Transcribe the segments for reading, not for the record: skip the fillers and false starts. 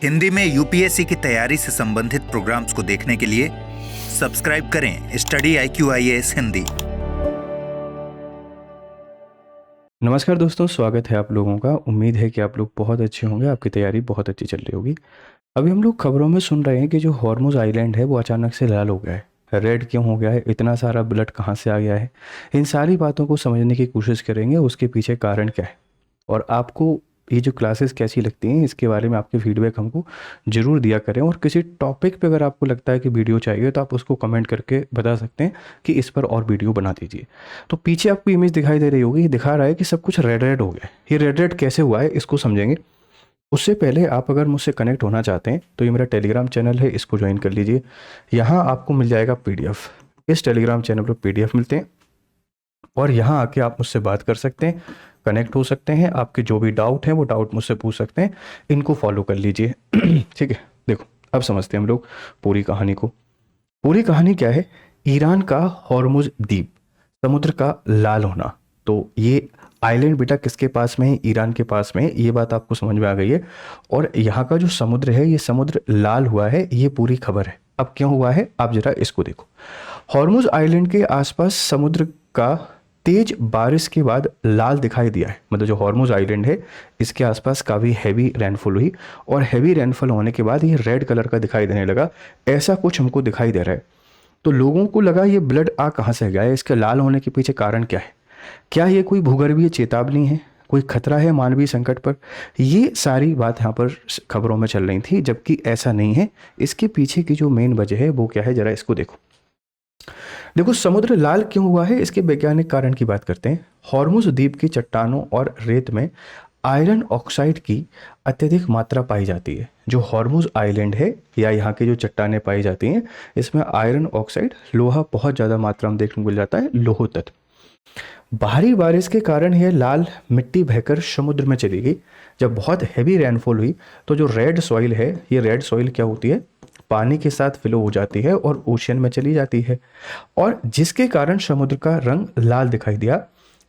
हिंदी में यूपीएससी की तैयारी से संबंधित प्रोग्राम्स को देखने के लिए सब्सक्राइब करें स्टडी IQ IAS हिंदी। नमस्कार दोस्तों, स्वागत है आप लोगों का। उम्मीद है कि आप लोग बहुत अच्छे होंगे, आपकी तैयारी बहुत अच्छी चल रही होगी। अभी हम लोग खबरों में सुन रहे हैं कि जो हॉर्मुज़ आइलैंड है वो अचानक से लाल हो गया है। रेड क्यों हो गया है, इतना सारा ब्लड कहाँ से आ गया है, इन सारी बातों को समझने की कोशिश करेंगे, उसके पीछे कारण क्या है और आपको ये जो क्लासेस कैसी लगती हैं इसके बारे में आपके फीडबैक हमको ज़रूर दिया करें। और किसी टॉपिक पे अगर आपको लगता है कि वीडियो चाहिए तो आप उसको कमेंट करके बता सकते हैं कि इस पर और वीडियो बना दीजिए। तो पीछे आपको इमेज दिखाई दे रही होगी, ये दिखा रहा है कि सब कुछ रेड रेड हो गया है। ये रेड रेड कैसे हुआ है इसको समझेंगे। उससे पहले आप अगर मुझसे कनेक्ट होना चाहते हैं तो ये मेरा टेलीग्राम चैनल है, इसको ज्वाइन कर लीजिए। यहाँ आपको मिल जाएगा PDF। इस टेलीग्राम चैनल पर PDF मिलते हैं और यहाँ आके आप मुझसे बात कर सकते हैं, कनेक्ट हो सकते हैं। आपके जो भी डाउट हैं वो डाउट मुझसे पूछ सकते हैं, इनको फॉलो कर लीजिए। ठीक है, देखो अब समझते हैं हम लोग पूरी कहानी को। पूरी कहानी क्या है? ईरान का हॉर्मुज द्वीप, समुद्र का लाल होना। तो ये आइलैंड बेटा किसके पास में है? ईरान के पास में है। ये बात आपको समझ में आ गई है। और यहाँ का जो समुद्र है, ये समुद्र लाल हुआ है, ये पूरी खबर है। अब क्यों हुआ है आप जरा इसको देखो। हॉर्मुज आइलैंड के आसपास समुद्र का तेज बारिश के बाद लाल दिखाई दिया है। मतलब जो हॉर्मुज आइलैंड है इसके आसपास काफ़ी हैवी रेनफॉल हुई और हैवी रेनफॉल होने के बाद ये रेड कलर का दिखाई देने लगा। ऐसा कुछ हमको दिखाई दे रहा है। तो लोगों को लगा ये ब्लड आ कहाँ से गया है, इसके लाल होने के पीछे कारण क्या है? क्या ये कोई भूगर्भीय चेतावनी है, कोई खतरा है मानवीय संकट पर? ये सारी बात यहाँ पर खबरों में चल रही थी, जबकि ऐसा नहीं है। इसके पीछे की जो मेन वजह है वो क्या है, जरा इसको देखो। देखो समुद्र लाल क्यों हुआ है, इसके वैज्ञानिक कारण की बात करते हैं। हॉर्मुज द्वीप की चट्टानों और रेत में आयरन ऑक्साइड की अत्यधिक मात्रा पाई जाती है। जो हॉर्मुज आइलैंड है या यहाँ की जो चट्टानें पाई जाती हैं, इसमें आयरन ऑक्साइड, लोहा बहुत ज़्यादा मात्रा में देखने को मिल जाता है, लोह तत्व। भारी बारिश के कारण यह लाल मिट्टी बहकर समुद्र में चली गई। जब बहुत हैवी रेनफॉल हुई तो जो रेड सॉइल है, ये रेड सॉइल क्या होती है, पानी के साथ फ्लो हो जाती है और ओशन में चली जाती है, और जिसके कारण समुद्र का रंग लाल दिखाई दिया।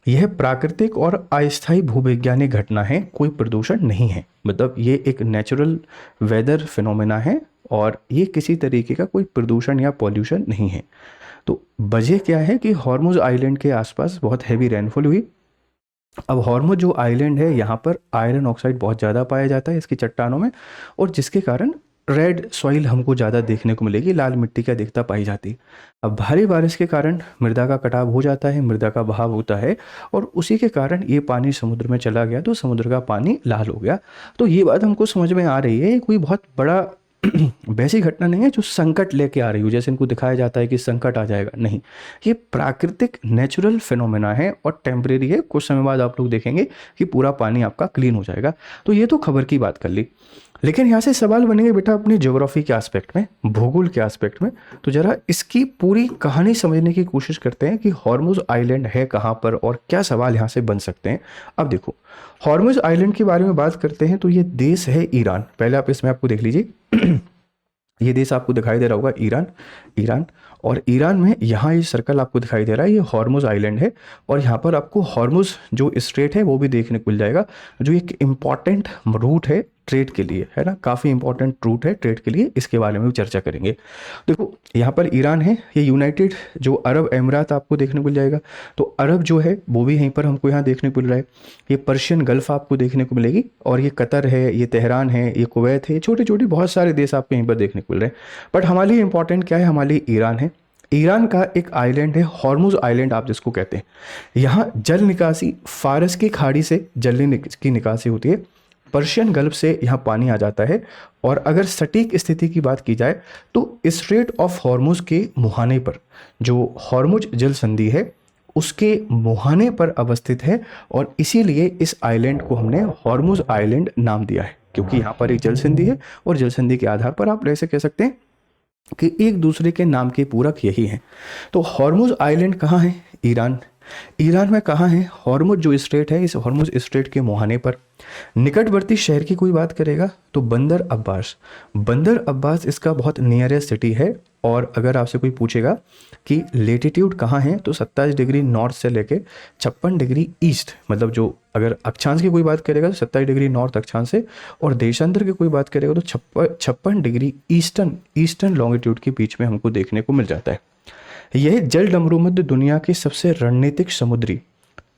यह प्राकृतिक और अस्थायी भूवैज्ञानिक घटना है, कोई प्रदूषण नहीं है। मतलब ये एक नेचुरल वेदर फिनोमेना है और ये किसी तरीके का कोई प्रदूषण या पॉल्यूशन नहीं है। तो वजह क्या है कि हॉर्मुज आइलैंड के आसपास बहुत हैवी रेनफॉल हुई। अब हॉर्मुज जो आइलैंड है यहाँ पर आयरन ऑक्साइड बहुत ज़्यादा पाया जाता है इसकी चट्टानों में, और जिसके कारण रेड सॉइल हमको ज़्यादा देखने को मिलेगी, लाल मिट्टी की अधिकता पाई जाती है। अब भारी बारिश के कारण मृदा का कटाव हो जाता है, मृदा का बहाव होता है, और उसी के कारण ये पानी समुद्र में चला गया तो समुद्र का पानी लाल हो गया। तो ये बात हमको समझ में आ रही है, कोई बहुत बड़ा वैसी घटना नहीं है जो संकट लेके आ रही हो, जैसे इनको दिखाया जाता है कि संकट आ जाएगा। नहीं, ये प्राकृतिक नेचुरल फिनोमेना है और टेम्परेरी है। कुछ समय बाद आप लोग देखेंगे कि पूरा पानी आपका क्लीन हो जाएगा। तो ये तो खबर की बात कर ली, लेकिन यहाँ से सवाल बनेंगे बेटा अपनी ज्योग्राफी के एस्पेक्ट में, भूगोल के एस्पेक्ट में। तो जरा इसकी पूरी कहानी समझने की कोशिश करते हैं कि हॉर्मुज आइलैंड है कहाँ पर और क्या सवाल यहाँ से बन सकते हैं। अब देखो, हॉर्मुज आइलैंड के बारे में बात करते हैं तो ये देश है ईरान। पहले आप इसमें आपको देख लीजिए ये देश आपको दिखाई दे रहा होगा, ईरान। और ईरान में यहाँ ये सर्कल आपको दिखाई दे रहा है, ये हॉर्मुज आइलैंड है। और यहाँ पर आपको हॉर्मुज जो स्ट्रेट है वो भी देखने को मिल जाएगा, जो एक इम्पॉर्टेंट रूट है ट्रेड के लिए, है ना, काफ़ी इंपॉर्टेंट रूट है ट्रेड के लिए। इसके बारे में भी चर्चा करेंगे। देखो यहाँ पर ईरान है, ये यूनाइटेड जो अरब अमीरात आपको देखने को मिल जाएगा। तो अरब जो है वो भी यहीं पर हमको यहाँ देखने को मिल रहा है। ये पर्शियन गल्फ आपको देखने को मिलेगी, और ये कतर है, ये तेहरान है, ये कुवैत है, छोटे छोटे बहुत सारे देश आपको यहीं पर देखने को मिल रहे हैं। बट हमारे लिए इंपॉर्टेंट क्या है, हमारे लिए ईरान है। ईरान का एक आइलैंड है हॉर्मुज आइलैंड आप जिसको कहते हैं। यहाँ जल निकासी फारस की खाड़ी से जल की निकासी होती है, पर्शियन गल्फ से यहाँ पानी आ जाता है। और अगर सटीक स्थिति की बात की जाए तो स्ट्रेट ऑफ हॉर्मुज के मुहाने पर, जो हॉर्मुज जल संधि है उसके मुहाने पर अवस्थित है, और इसीलिए इस आइलैंड को हमने हॉर्मुज आइलैंड नाम दिया है, क्योंकि यहाँ पर एक जल संधि है और जल संधि के आधार पर आप ऐसे कह सकते हैं कि एक दूसरे के नाम के पूरक यही हैं। तो हॉर्मुज आइलैंड कहाँ है? ईरान में कहाँ है? हॉर्मुज जो स्ट्रेट है, इस हॉर्मुज स्ट्रेट के मुहाने पर। निकटवर्ती शहर की कोई बात करेगा तो बंदर अब्बास। बंदर अब्बास इसका बहुत नियरेस्ट सिटी है। और अगर आपसे कोई पूछेगा कि लेटीट्यूड कहाँ है तो 27 डिग्री नॉर्थ से लेके 56 डिग्री ईस्ट, मतलब जो अगर अक्षांश की कोई बात करेगा तो 27 डिग्री नॉर्थ अक्षांश से, और देशांतर की कोई बात करेगा तो 56 डिग्री ईस्टर्न लॉन्गिट्यूड के बीच में हमको देखने को मिल जाता है। यह जल डमरू मध्य दुनिया के सबसे रणनीतिक समुद्री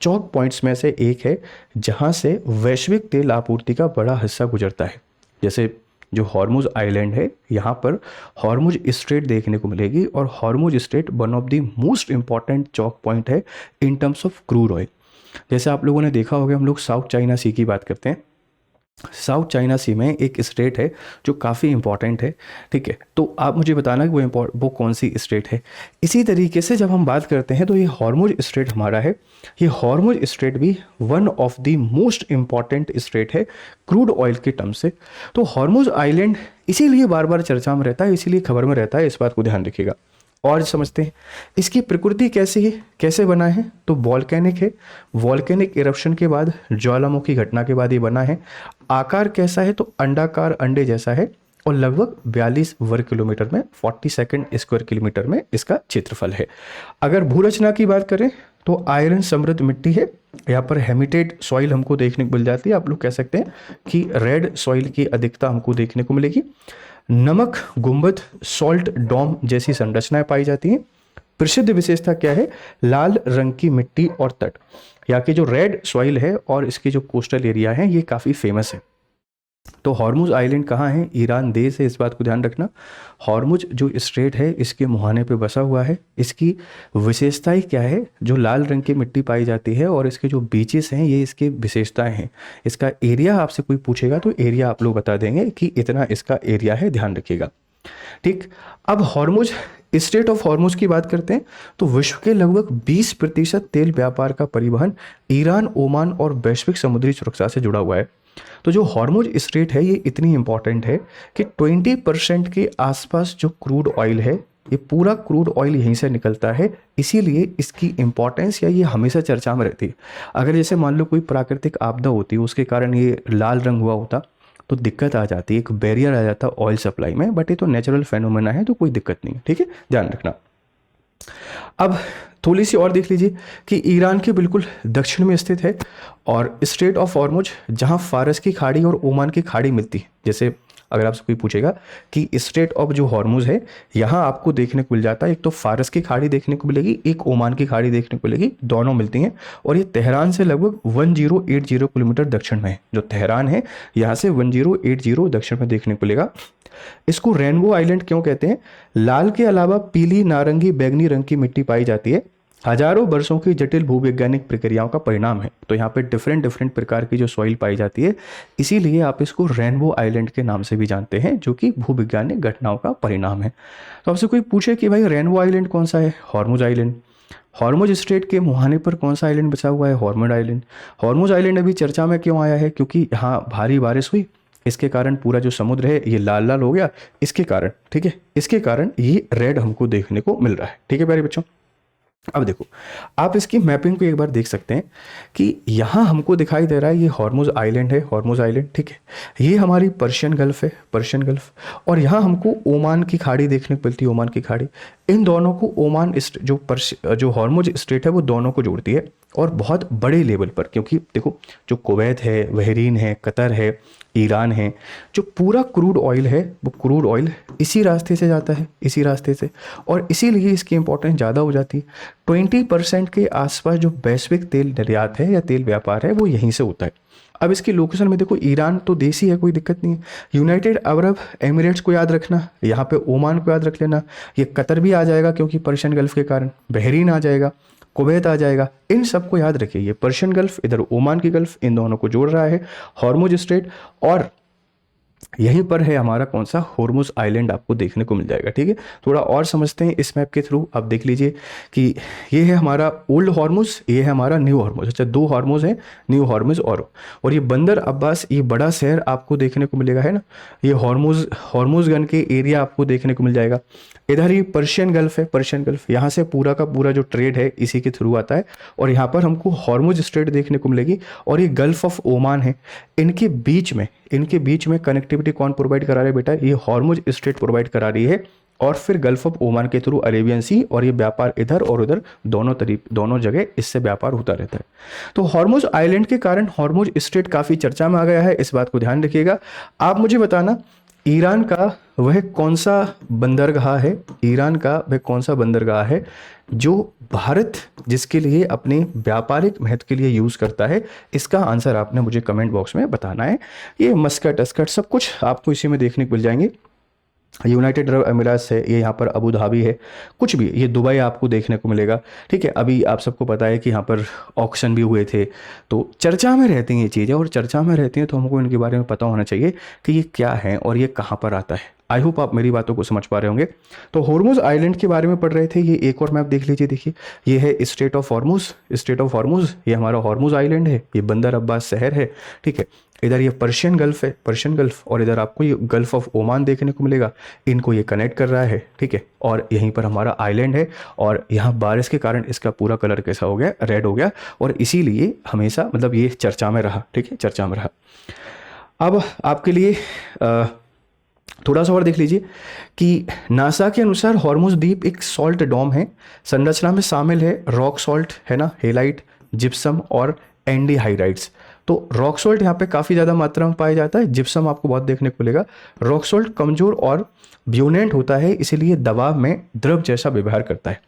चौक पॉइंट्स में से एक है जहां से वैश्विक तेल आपूर्ति का बड़ा हिस्सा गुजरता है। जैसे जो हॉर्मुज आइलैंड है, यहाँ पर हॉर्मुज स्ट्रेट देखने को मिलेगी, और Hormuz strait one of the most important choke point है in terms of crude oil. जैसे आप लोगों ने देखा होगा, हम लोग साउथ चाइना सी की बात करते हैं। साउथ चाइना सी में एक स्टेट है जो काफ़ी इंपॉर्टेंट है, ठीक है। तो आप मुझे बताना कि वो कौन सी स्टेट है। इसी तरीके से जब हम बात करते हैं तो ये हॉर्मुज स्टेट हमारा है। ये हॉर्मुज स्टेट भी one of the most important state है क्रूड ऑयल के टर्म से। तो हॉर्मुज आइलैंड इसीलिए बार बार चर्चा में रहता है, इसीलिए खबर में रहता है, इस बात को ध्यान रखिएगा। और समझते हैं इसकी प्रकृति कैसी है, कैसे बना है। तो वॉल्केनिक है, वॉल्केनिक इरप्शन के बाद, ज्वालामुखी घटना के बाद ये बना है। आकार कैसा है तो अंडाकार अंडे जैसा है, और लगभग 42 वर्ग किलोमीटर में 42 स्क्वायर किलोमीटर में इसका क्षेत्रफल है। अगर भूरचना की बात करें तो आयरन समृद्ध मिट्टी है। यहाँ पर हेमिटेट सॉइल हमको देखने को मिल जाती है। आप लोग कह सकते हैं कि रेड सॉइल की अधिकता हमको देखने को मिलेगी। नमक गुंबद, सॉल्ट डोम जैसी संरचनाएं पाई जाती हैं। प्रसिद्ध विशेषता क्या है, लाल रंग की मिट्टी और तट। यहाँ की जो रेड सॉइल है और इसके जो कोस्टल एरिया है ये काफ़ी फेमस है। तो हॉर्मुज आइलैंड कहाँ है, ईरान देश है, इस बात को ध्यान रखना। हॉर्मुज जो स्ट्रेट है इसके मुहाने पे बसा हुआ है। इसकी विशेषताएं क्या है, जो लाल रंग की मिट्टी पाई जाती है और इसके जो बीचेस हैं ये इसकी विशेषताएं हैं। इसका एरिया आपसे कोई पूछेगा तो एरिया आप लोग बता देंगे कि इतना इसका एरिया है, ध्यान रखिएगा, ठीक। अब हॉर्मुज स्टेट ऑफ हॉर्मुज की बात करते हैं तो विश्व के लगभग 20% तेल व्यापार का परिवहन ईरान, ओमान और वैश्विक समुद्री सुरक्षा से जुड़ा हुआ है। तो जो हॉर्मुज स्ट्रेट है ये इतनी इंपॉर्टेंट है कि 20% के आसपास जो क्रूड ऑयल है, ये पूरा क्रूड ऑयल यहीं से निकलता है। इसीलिए इसकी इंपॉर्टेंस या ये हमेशा चर्चा में रहती है। अगर जैसे मान लो कोई प्राकृतिक आपदा होती है, उसके कारण ये लाल रंग हुआ होता तो दिक्कत आ जाती है, एक बैरियर आ जाता ऑयल सप्लाई में। बट ये तो नेचुरल फेनोमेना है तो कोई दिक्कत नहीं है, ठीक है, ध्यान रखना। अब थोड़ी सी और देख लीजिए कि ईरान के बिल्कुल दक्षिण में स्थित है और स्ट्रेट ऑफ हॉर्मुज, जहां फारस की खाड़ी और ओमान की खाड़ी मिलती है। जैसे अगर आपसे कोई पूछेगा कि स्ट्रेट ऑफ जो हॉर्मुज है यहाँ आपको देखने को मिल जाता है, एक तो फारस की खाड़ी देखने को मिलेगी, एक ओमान की खाड़ी देखने को मिलेगी, दोनों मिलती हैं। और ये तेहरान से लगभग 1080 किलोमीटर दक्षिण में है। जो तेहरान है यहाँ से 1080 दक्षिण में देखने को मिलेगा। इसको रेनबो आइलैंड क्यों कहते हैं, लाल के अलावा पीली, नारंगी, बैगनी रंग की मिट्टी पाई जाती है। हजारों वर्षों की जटिल भूवैज्ञानिक प्रक्रियाओं का परिणाम है। तो यहाँ पे डिफरेंट प्रकार की जो सॉइल पाई जाती है, इसीलिए आप इसको रेनबो आइलैंड के नाम से भी जानते हैं, जो कि भूवैज्ञानिक घटनाओं का परिणाम है। तो आपसे कोई पूछे कि भाई रेनबो आइलैंड कौन सा है, हॉर्मुज आइलैंड। हॉर्मुज स्ट्रेट के मुहाने पर कौन सा आइलैंड बचा हुआ है, हॉर्मुज आइलैंड। हॉर्मुज आइलैंड अभी चर्चा में क्यों आया है, क्योंकि यहाँ भारी बारिश हुई, इसके कारण पूरा जो समुद्र है ये लाल लाल हो गया, इसके कारण, ठीक है, इसके कारण ये रेड हमको देखने को मिल रहा है, ठीक है प्यारे बच्चों। अब देखो आप इसकी मैपिंग को एक बार देख सकते हैं कि यहाँ हमको दिखाई दे रहा है ये हॉर्मुज आइलैंड है, हॉर्मुज आइलैंड, ठीक है। ये हमारी पर्शियन गल्फ है, पर्शियन गल्फ। और यहाँ हमको ओमान की खाड़ी देखने को मिलती है, ओमान की खाड़ी। इन दोनों को ओमान जो हॉर्मुज स्ट्रेट है वो दोनों को जोड़ती है, और बहुत बड़े लेवल पर, क्योंकि देखो जो कुवैत है, बहरीन है, कतर है, ईरान है, जो पूरा क्रूड ऑयल है वो क्रूड ऑयल इसी रास्ते से जाता है, इसी रास्ते से, और इसीलिए इसकी इंपॉर्टेंस ज़्यादा हो जाती है। 20% के आसपास जो वैश्विक तेल निर्यात है या तेल व्यापार है वो यहीं से होता है। अब इसकी लोकेशन में देखो, ईरान तो देसी है, कोई दिक्कत नहीं है। यूनाइटेड अरब एमिरेट्स को याद रखना, यहाँ पे ओमान को याद रख लेना, ये कतर भी आ जाएगा क्योंकि पर्शियन गल्फ के कारण, बहरीन आ जाएगा, कुवैत आ जाएगा, इन सबको याद रखिए। ये पर्शियन गल्फ, इधर ओमान की गल्फ, इन दोनों को जोड़ रहा है हॉर्मुज स्ट्रेट। और यहीं पर है हमारा कौन सा हॉर्मुज आइलैंड आपको देखने को मिल जाएगा। ठीक है, थोड़ा और समझते हैं इस मैप के थ्रू। आप देख लीजिए कि ये है हमारा ओल्ड हॉर्मुज, ये है हमारा न्यू हॉर्मुज। अच्छा, दो हॉर्मुज हैं, न्यू हॉर्मुज और ये बंदर अब्बास, ये बड़ा शहर आपको देखने को मिलेगा, है ना। ये हॉर्मुजगन के एरिया आपको देखने को मिल जाएगा। इधर ही पर्शियन गल्फ है, पर्शियन गल्फ, यहाँ से पूरा का पूरा जो ट्रेड है इसी के थ्रू आता है। और यहाँ पर हमको हॉर्मुज स्ट्रेट देखने को मिलेगी और ये गल्फ ऑफ ओमान है। इनके बीच में कनेक्टिविटी कौन प्रोवाइड करा रहा है बेटा, ये हॉर्मुज स्ट्रेट प्रोवाइड करा रही है। और फिर गल्फ ऑफ ओमान के थ्रू अरेबियन सी, और ये व्यापार इधर और उधर दोनों जगह इससे व्यापार होता रहता है। तो हॉर्मुज आइलैंड के कारण हॉर्मुज स्ट्रेट काफ़ी चर्चा में आ गया है, इस बात को ध्यान रखिएगा। आप मुझे बताना ईरान का वह कौन सा बंदरगाह है, ईरान का वह कौन सा बंदरगाह है जो भारत जिसके लिए अपने व्यापारिक महत्व के लिए यूज़ करता है। इसका आंसर आपने मुझे कमेंट बॉक्स में बताना है। ये मस्कट अस्कट सब कुछ आपको इसी में देखने को मिल जाएंगे। यूनाइटेड अरब अमीरात है, ये यहाँ पर अबू धाबी है, कुछ भी, ये दुबई आपको देखने को मिलेगा। ठीक है, अभी आप सबको पता है कि यहाँ पर ऑक्शन भी हुए थे, तो चर्चा में रहती हैं ये चीज़ें, और चर्चा में रहती हैं तो हमको इनके बारे में पता होना चाहिए कि ये क्या है और ये कहाँ पर आता है। आई होप आप मेरी बातों को समझ पा रहे होंगे। तो हॉर्मुज आइलैंड के बारे में पढ़ रहे थे, ये एक और मैप देख लीजिए। देखिए, ये है स्टेट ऑफ हॉर्मुज, ये हमारा हॉर्मुज आइलैंड है, ये बंदर अब्बास शहर है। ठीक है, इधर ये पर्शियन गल्फ है, पर्शियन गल्फ, और इधर आपको ये गल्फ ऑफ ओमान देखने को मिलेगा। इनको ये कनेक्ट कर रहा है। ठीक है, और यहीं पर हमारा आइलैंड है, और यहाँ बारिश के कारण इसका पूरा कलर कैसा हो गया, रेड हो गया, और इसीलिए हमेशा मतलब ये चर्चा में रहा। ठीक है, चर्चा में रहा। अब आपके लिए थोड़ा सा और देख लीजिए कि नासा के अनुसार हॉर्मुज द्वीप एक सॉल्ट डोम है। संरचना में शामिल है रॉक सॉल्ट, है ना, हेलाइट, जिप्सम और एंडीहाइड्राइड्स। तो रॉक सॉल्ट यहाँ पे काफ़ी ज़्यादा मात्रा में पाया जाता है, जिप्सम आपको बहुत देखने को मिलेगा। रॉक सॉल्ट कमज़ोर और ब्यूनेंट होता है, इसीलिए दबाव में द्रव जैसा व्यवहार करता है।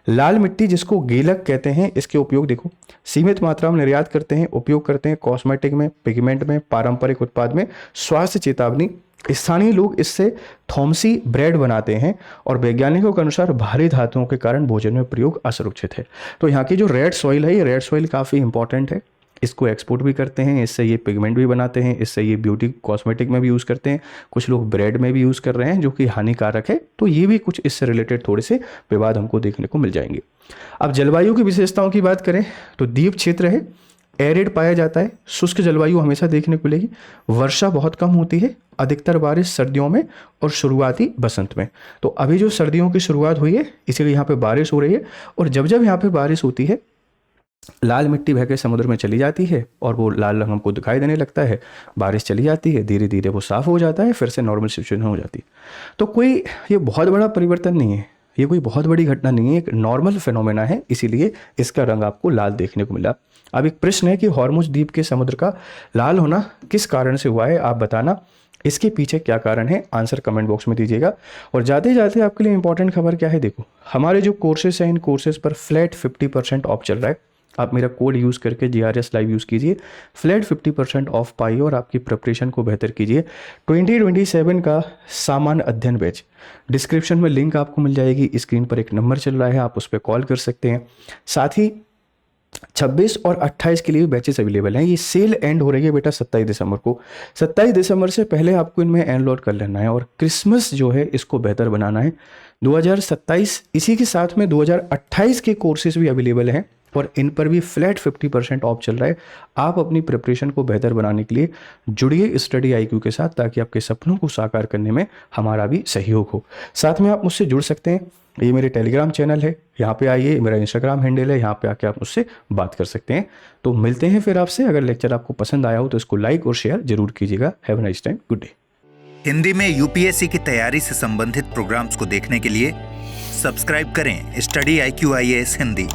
लाल मिट्टी जिसको गेलक कहते हैं, इसके उपयोग देखो सीमित मात्रा में निर्यात करते हैं, उपयोग करते हैं कॉस्मेटिक में, पिगमेंट में, पारंपरिक उत्पाद में, स्वास्थ्य चेतावनी। स्थानीय लोग इससे थॉमसी ब्रेड बनाते हैं, और वैज्ञानिकों के अनुसार भारी धातुओं के कारण भोजन में प्रयोग असुरक्षित है। तो यहाँ की जो रेड सॉइल है, ये रेड सॉइल काफ़ी इंपॉर्टेंट है, इसको एक्सपोर्ट भी करते हैं, इससे ये पिगमेंट भी बनाते हैं, इससे ये ब्यूटी कॉस्मेटिक में भी यूज़ करते हैं, कुछ लोग ब्रेड में भी यूज़ कर रहे हैं जो कि हानिकारक है। तो ये भी कुछ इससे रिलेटेड थोड़े से विवाद हमको देखने को मिल जाएंगे। अब जलवायु की विशेषताओं की बात करें तो द्वीप क्षेत्र है, एरिड पाया जाता है, शुष्क जलवायु हमेशा देखने को मिलेगी, वर्षा बहुत कम होती है, अधिकतर बारिश सर्दियों में और शुरुआती बसंत में। तो अभी जो सर्दियों की शुरुआत हुई है इसीलिए यहाँ पे बारिश हो रही है, और जब जब यहाँ पे बारिश होती है लाल मिट्टी बह के समुद्र में चली जाती है, और वो लाल रंग हमको दिखाई देने लगता है। बारिश चली जाती है, धीरे धीरे वो साफ़ हो जाता है, फिर से नॉर्मल सिचुएशन हो जाती है। तो कोई ये बहुत बड़ा परिवर्तन नहीं है, ये कोई बहुत बड़ी घटना नहीं है, एक नॉर्मल फिनोमेना है, इसीलिए इसका रंग आपको लाल देखने को मिला। अब एक प्रश्न है कि हॉर्मुज द्वीप के समुद्र का लाल होना किस कारण से हुआ है, आप बताना इसके पीछे क्या कारण है, आंसर कमेंट बॉक्स में दीजिएगा। और जाते जाते आपके लिए इंपॉर्टेंट खबर क्या है, देखो हमारे जो कोर्सेज हैं इन कोर्सेज पर फ्लैट 50% ऑफ चल रहा है। आप मेरा कोड यूज़ करके GRS लाइव यूज़ कीजिए, फ्लैट 50% ऑफ पाइए और आपकी प्रिपरेशन को बेहतर कीजिए। 2027 का सामान्य अध्ययन बैच डिस्क्रिप्शन में लिंक आपको मिल जाएगी, स्क्रीन पर एक नंबर चल रहा है, आप उस पर कॉल कर सकते हैं। साथ ही 26 और 28 के लिए बैचेस अवेलेबल हैं। ये सेल एंड हो रही है बेटा 27 दिसंबर को। 27 दिसंबर से पहले आपको इनमें एनरोल कर लेना है, और क्रिसमस जो है इसको बेहतर बनाना है। 2027 इसी के साथ में 2028 के कोर्सेज भी अवेलेबल हैं, और इन पर भी फ्लैट 50% ऑफ चल रहा है। आप अपनी प्रिपरेशन को बेहतर बनाने के लिए जुड़िए स्टडी IQ के साथ, ताकि आपके सपनों को साकार करने में हमारा भी सहयोग हो। साथ में आप मुझसे जुड़ सकते हैं, ये मेरे टेलीग्राम चैनल है, यहाँ पे आइए, मेरा इंस्टाग्राम हैंडल है, यहाँ पे आके आप मुझसे बात कर सकते हैं। तो मिलते हैं फिर आपसे। अगर लेक्चर आपको पसंद आया हो तो इसको लाइक और शेयर जरूर कीजिएगा। Have a nice time, good day. Hindi में UPSC की तैयारी से संबंधित प्रोग्राम्स को देखने के लिए सब्सक्राइब करें स्टडी IQ IAS हिंदी।